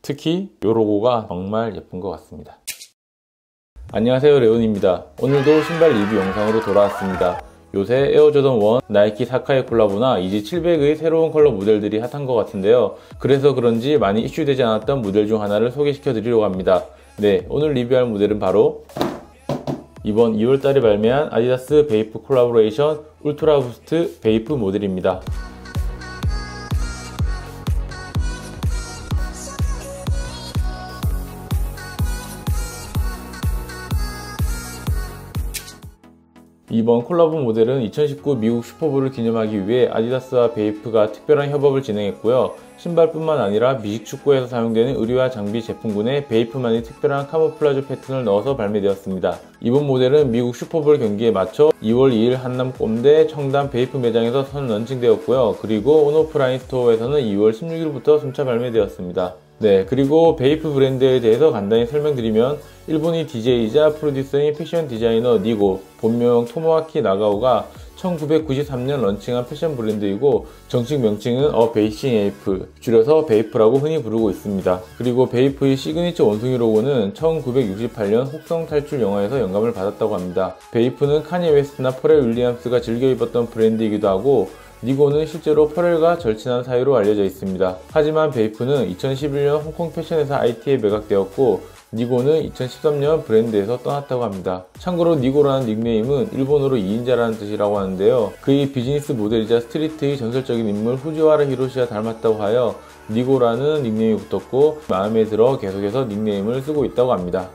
특히 이 로고가 정말 예쁜 것 같습니다. 안녕하세요, 레온입니다. 오늘도 신발 리뷰 영상으로 돌아왔습니다. 요새 에어조던 1, 나이키 사카의 콜라보나 이지 700의 새로운 컬러 모델들이 핫한 것 같은데요. 그래서 그런지 많이 이슈되지 않았던 모델 중 하나를 소개시켜 드리려고 합니다. 네, 오늘 리뷰할 모델은 바로 이번 2월달에 발매한 아디다스 베이프 콜라보레이션 울트라 부스트 베이프 모델입니다. 이번 콜라보 모델은 2019 미국 슈퍼볼을 기념하기 위해 아디다스와 베이프가 특별한 협업을 진행했고요. 신발뿐만 아니라 미식축구에서 사용되는 의류와 장비 제품군에 베이프만의 특별한 카모플라주 패턴을 넣어서 발매되었습니다. 이번 모델은 미국 슈퍼볼 경기에 맞춰 2월 2일 한남 꼼대 청담 베이프 매장에서 선 런칭되었고요. 그리고 온오프라인 스토어에서는 2월 16일부터 순차 발매되었습니다. 네, 그리고 베이프 브랜드에 대해서 간단히 설명드리면 일본의 DJ이자 프로듀서인 패션 디자이너 니고, 본명 토모아키 나가오가 1993년 런칭한 패션 브랜드이고 정식 명칭은 베이싱 에이프, 줄여서 베이프라고 흔히 부르고 있습니다. 그리고 베이프의 시그니처 원숭이 로고는 1968년 혹성 탈출 영화에서 영감을 받았다고 합니다. 베이프는 카니 웨스트나 퍼렐 윌리엄스가 즐겨 입었던 브랜드이기도 하고 니고는 실제로 퍼렐과 절친한 사이로 알려져 있습니다. 하지만 베이프는 2011년 홍콩 패션에서 IT에 매각되었고 니고는 2013년 브랜드에서 떠났다고 합니다. 참고로 니고라는 닉네임은 일본어로 2인자라는 뜻이라고 하는데요. 그의 비즈니스 모델이자 스트리트의 전설적인 인물 후지와라 히로시와 닮았다고 하여 니고라는 닉네임이 붙었고 마음에 들어 계속해서 닉네임을 쓰고 있다고 합니다.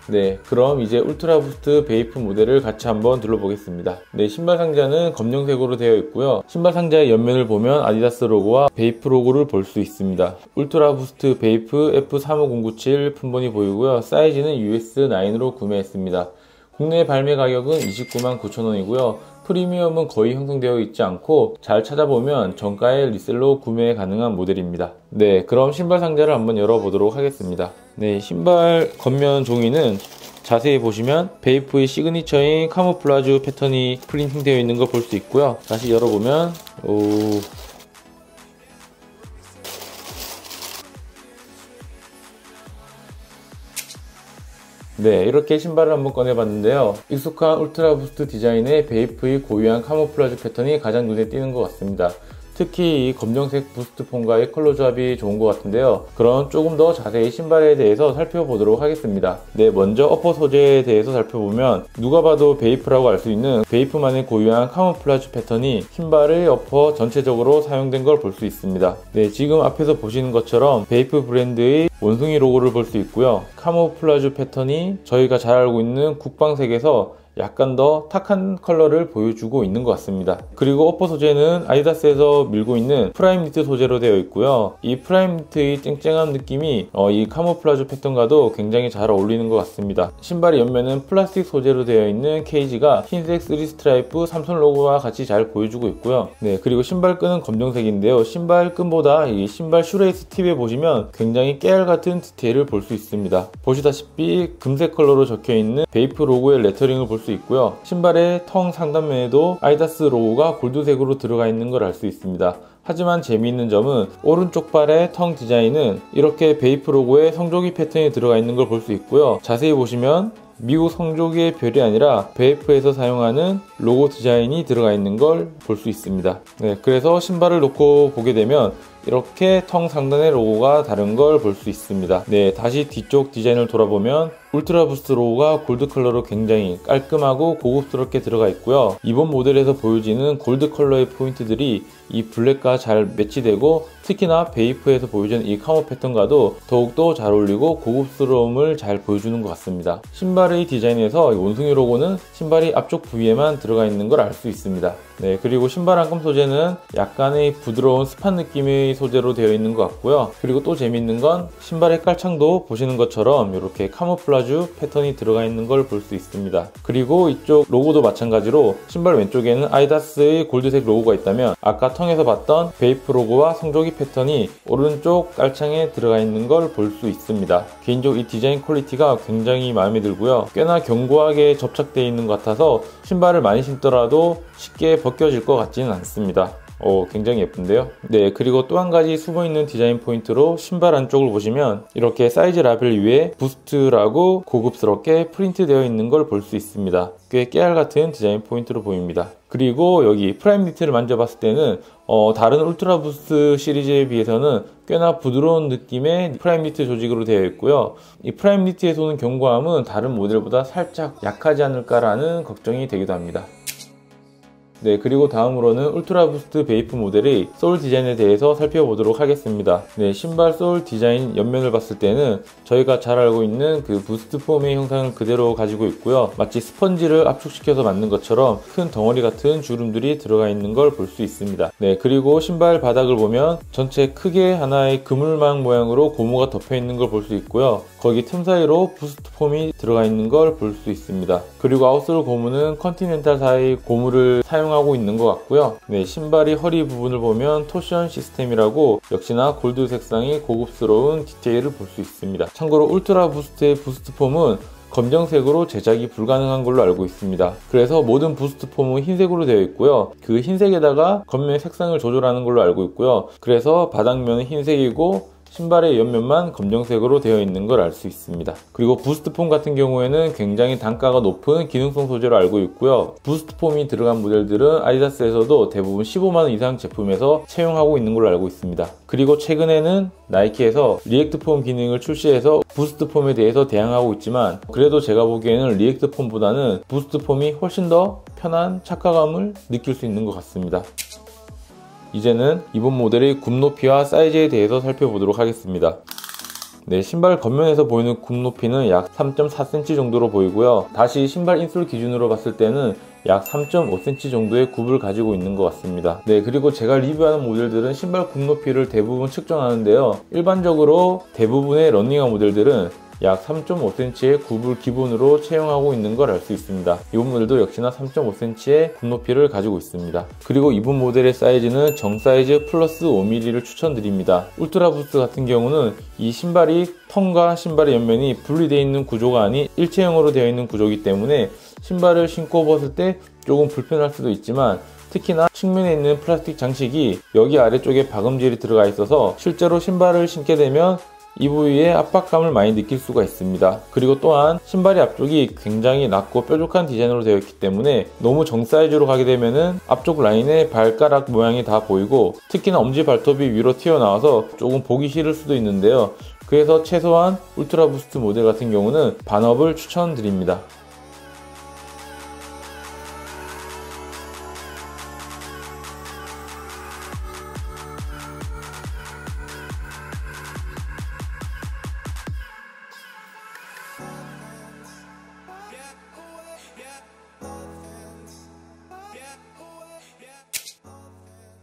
네, 그럼 이제 울트라 부스트 베이프 모델을 같이 한번 둘러보겠습니다. 네, 신발 상자는 검정색으로 되어 있고요. 신발 상자의 옆면을 보면 아디다스 로고와 베이프 로고를 볼 수 있습니다. 울트라 부스트 베이프 F35097 품번이 보이고요. 사이즈는 US9으로 구매했습니다. 국내 발매 가격은 299,900원이고요. 프리미엄은 거의 형성되어 있지 않고 잘 찾아보면 정가에 리셀로 구매 가능한 모델입니다. 네, 그럼 신발 상자를 한번 열어보도록 하겠습니다. 네, 신발 겉면 종이는 자세히 보시면 베이프의 시그니처인 카모플라주 패턴이 프린팅 되어 있는 걸 볼 수 있고요. 다시 열어보면 네, 이렇게 신발을 한번 꺼내봤는데요. 익숙한 울트라 부스트 디자인의 베이프의 고유한 카모플라주 패턴이 가장 눈에 띄는 것 같습니다. 특히 이 검정색 부스트 폼과의 컬러 조합이 좋은 것 같은데요. 그럼 조금 더 자세히 신발에 대해서 살펴보도록 하겠습니다. 네, 먼저 어퍼 소재에 대해서 살펴보면 누가 봐도 베이프라고 알 수 있는 베이프만의 고유한 카모플라주 패턴이 신발의 어퍼 전체적으로 사용된 걸 볼 수 있습니다. 네, 지금 앞에서 보시는 것처럼 베이프 브랜드의 원숭이 로고를 볼 수 있고요. 카모플라주 패턴이 저희가 잘 알고 있는 국방색에서 약간 더 탁한 컬러를 보여주고 있는 것 같습니다. 그리고 어퍼 소재는 아디다스에서 밀고 있는 프라임 니트 소재로 되어 있고요. 이 프라임 니트의 쨍쨍한 느낌이 이 카모플라주 패턴과도 굉장히 잘 어울리는 것 같습니다. 신발의 옆면은 플라스틱 소재로 되어 있는 케이지가 흰색 3스트라이프 삼성 로고와 같이 잘 보여주고 있고요. 네, 그리고 신발끈은 검정색인데요. 신발끈보다 이 신발 슈레이스 팁에 보시면 굉장히 깨알 같은 디테일을 볼 수 있습니다. 보시다시피 금색 컬러로 적혀있는 베이프 로고의 레터링을 볼 수 있고요. 신발의 텅 상단면에도 아디다스 로고가 골드색으로 들어가 있는 걸 알 수 있습니다. 하지만 재미있는 점은 오른쪽 발의 텅 디자인은 이렇게 베이프 로고의 성조기 패턴이 들어가 있는 걸 볼 수 있고요. 자세히 보시면 미국 성조기의 별이 아니라 베이프에서 사용하는 로고 디자인이 들어가 있는 걸 볼 수 있습니다. 네, 그래서 신발을 놓고 보게 되면 이렇게 텅 상단의 로고가 다른 걸 볼 수 있습니다. 네, 다시 뒤쪽 디자인을 돌아보면 울트라 부스트 로고가 골드 컬러로 굉장히 깔끔하고 고급스럽게 들어가 있고요. 이번 모델에서 보여지는 골드 컬러의 포인트들이 이 블랙과 잘 매치되고 특히나 베이프에서 보여지는 이 카모 패턴과도 더욱더 잘 어울리고 고급스러움을 잘 보여주는 것 같습니다. 신발의 디자인에서 원숭이 로고는 신발이 앞쪽 부위에만 들어가 있는 걸 알 수 있습니다. 네, 그리고 신발 안감 소재는 약간의 부드러운 스판 느낌의 소재로 되어 있는 것 같고요. 그리고 또 재밌는 건 신발의 깔창도 보시는 것처럼 이렇게 카모플라주 패턴이 들어가 있는 걸 볼 수 있습니다. 그리고 이쪽 로고도 마찬가지로 신발 왼쪽에는 아디다스의 골드색 로고가 있다면 아까 텅에서 봤던 베이프 로고와 성조기 패턴이 오른쪽 깔창에 들어가 있는 걸 볼 수 있습니다. 개인적으로 이 디자인 퀄리티가 굉장히 마음에 들고요. 꽤나 견고하게 접착되어 있는 것 같아서 신발을 많이 신더라도 쉽게 벗겨질 것 같지는 않습니다. 굉장히 예쁜데요. 네, 그리고 또 한 가지 숨어있는 디자인 포인트로 신발 안쪽을 보시면 이렇게 사이즈 라벨 위에 부스트라고 고급스럽게 프린트되어 있는 걸 볼 수 있습니다. 꽤 깨알 같은 디자인 포인트로 보입니다. 그리고 여기 프라임 니트를 만져봤을 때는 다른 울트라 부스트 시리즈에 비해서는 꽤나 부드러운 느낌의 프라임 니트 조직으로 되어 있고요. 이 프라임 니트에 쏘는 견고함은 다른 모델보다 살짝 약하지 않을까라는 걱정이 되기도 합니다. 네, 그리고 다음으로는 울트라 부스트 베이프 모델의 소울 디자인에 대해서 살펴보도록 하겠습니다. 네, 신발 소울 디자인 옆면을 봤을 때는 저희가 잘 알고 있는 그 부스트 폼의 형상을 그대로 가지고 있고요. 마치 스펀지를 압축시켜서 만든 것처럼 큰 덩어리 같은 주름들이 들어가 있는 걸 볼 수 있습니다. 네, 그리고 신발 바닥을 보면 전체 크게 하나의 그물망 모양으로 고무가 덮여 있는 걸 볼 수 있고요. 거기 틈 사이로 부스트 폼이 들어가 있는 걸 볼 수 있습니다. 그리고 아웃솔 고무는 컨티넨탈사의 고무를 사용하고 있는 것 같고요. 네, 신발이 허리 부분을 보면 토션 시스템이라고 역시나 골드 색상의 고급스러운 디테일을 볼 수 있습니다. 참고로 울트라 부스트의 부스트 폼은 검정색으로 제작이 불가능한 걸로 알고 있습니다. 그래서 모든 부스트 폼은 흰색으로 되어 있고요. 그 흰색에다가 겉면 색상을 조절하는 걸로 알고 있고요. 그래서 바닥면은 흰색이고 신발의 옆면만 검정색으로 되어 있는 걸 알 수 있습니다. 그리고 부스트 폼 같은 경우에는 굉장히 단가가 높은 기능성 소재로 알고 있고요. 부스트 폼이 들어간 모델들은 아디다스에서도 대부분 15만원 이상 제품에서 채용하고 있는 걸로 알고 있습니다. 그리고 최근에는 나이키에서 리액트 폼 기능을 출시해서 부스트 폼에 대해서 대항하고 있지만 그래도 제가 보기에는 리액트 폼보다는 부스트 폼이 훨씬 더 편한 착화감을 느낄 수 있는 것 같습니다. 이제는 이번 모델의 굽 높이와 사이즈에 대해서 살펴보도록 하겠습니다. 네, 신발 겉면에서 보이는 굽 높이는 약 3.4cm 정도로 보이고요. 다시 신발 인솔 기준으로 봤을 때는 약 3.5cm 정도의 굽을 가지고 있는 것 같습니다. 네, 그리고 제가 리뷰하는 모델들은 신발 굽 높이를 대부분 측정하는데요. 일반적으로 대부분의 러닝화 모델들은 약 3.5cm의 굽을 기본으로 채용하고 있는 걸 알 수 있습니다. 이번 모델도 역시나 3.5cm의 굽 높이를 가지고 있습니다. 그리고 이번 모델의 사이즈는 정 사이즈 플러스 5mm를 추천드립니다. 울트라 부스트 같은 경우는 이 신발이 턴과 신발의 옆면이 분리되어 있는 구조가 아닌 일체형으로 되어 있는 구조이기 때문에 신발을 신고 벗을 때 조금 불편할 수도 있지만 특히나 측면에 있는 플라스틱 장식이 여기 아래쪽에 박음질이 들어가 있어서 실제로 신발을 신게 되면 이 부위에 압박감을 많이 느낄 수가 있습니다. 그리고 또한 신발의 앞쪽이 굉장히 낮고 뾰족한 디자인으로 되어 있기 때문에 너무 정 사이즈로 가게 되면은 앞쪽 라인에 발가락 모양이 다 보이고 특히나 엄지 발톱이 위로 튀어나와서 조금 보기 싫을 수도 있는데요. 그래서 최소한 울트라 부스트 모델 같은 경우는 반업을 추천드립니다.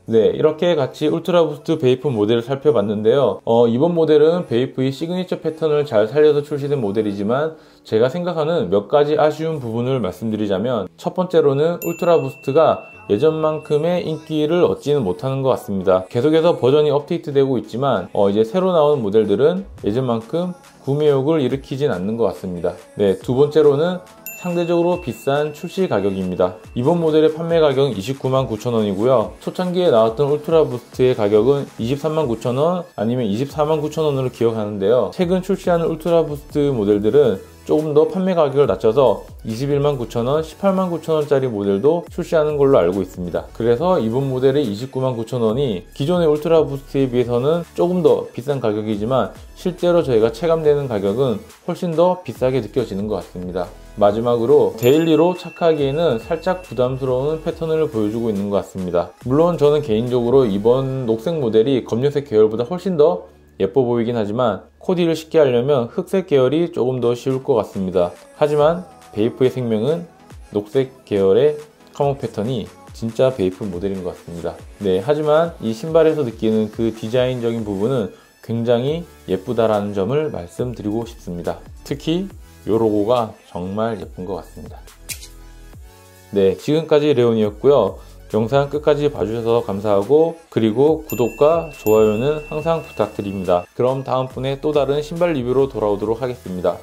네, 이렇게 같이 울트라 부스트 베이프 모델을 살펴봤는데요. 이번 모델은 베이프의 시그니처 패턴을 잘 살려서 출시된 모델이지만 제가 생각하는 몇 가지 아쉬운 부분을 말씀드리자면 첫 번째로는 울트라 부스트가 예전만큼의 인기를 얻지는 못하는 것 같습니다. 계속해서 버전이 업데이트되고 있지만 이제 새로 나온 모델들은 예전만큼 구매욕을 일으키진 않는 것 같습니다. 네, 두 번째로는 상대적으로 비싼 출시 가격입니다. 이번 모델의 판매 가격은 299,900원이고요. 초창기에 나왔던 울트라 부스트의 가격은 239,000원 아니면 249,000원으로 기억하는데요. 최근 출시하는 울트라 부스트 모델들은 조금 더 판매 가격을 낮춰서 219,000원, 189,000원짜리 모델도 출시하는 걸로 알고 있습니다. 그래서 이번 모델의 299,000원이 기존의 울트라 부스트에 비해서는 조금 더 비싼 가격이지만 실제로 저희가 체감되는 가격은 훨씬 더 비싸게 느껴지는 것 같습니다. 마지막으로 데일리로 착하기에는 살짝 부담스러운 패턴을 보여주고 있는 것 같습니다. 물론 저는 개인적으로 이번 녹색 모델이 검정색 계열보다 훨씬 더 예뻐 보이긴 하지만 코디를 쉽게 하려면 흑색 계열이 조금 더 쉬울 것 같습니다. 하지만 베이프의 생명은 녹색 계열의 카모 패턴이 진짜 베이프 모델인 것 같습니다. 네, 하지만 이 신발에서 느끼는 그 디자인적인 부분은 굉장히 예쁘다라는 점을 말씀드리고 싶습니다. 특히 이 로고가 정말 예쁜 것 같습니다. 네, 지금까지 레온이었고요. 영상 끝까지 봐주셔서 감사하고 그리고 구독과 좋아요는 항상 부탁드립니다. 그럼 다음번에 또 다른 신발 리뷰로 돌아오도록 하겠습니다.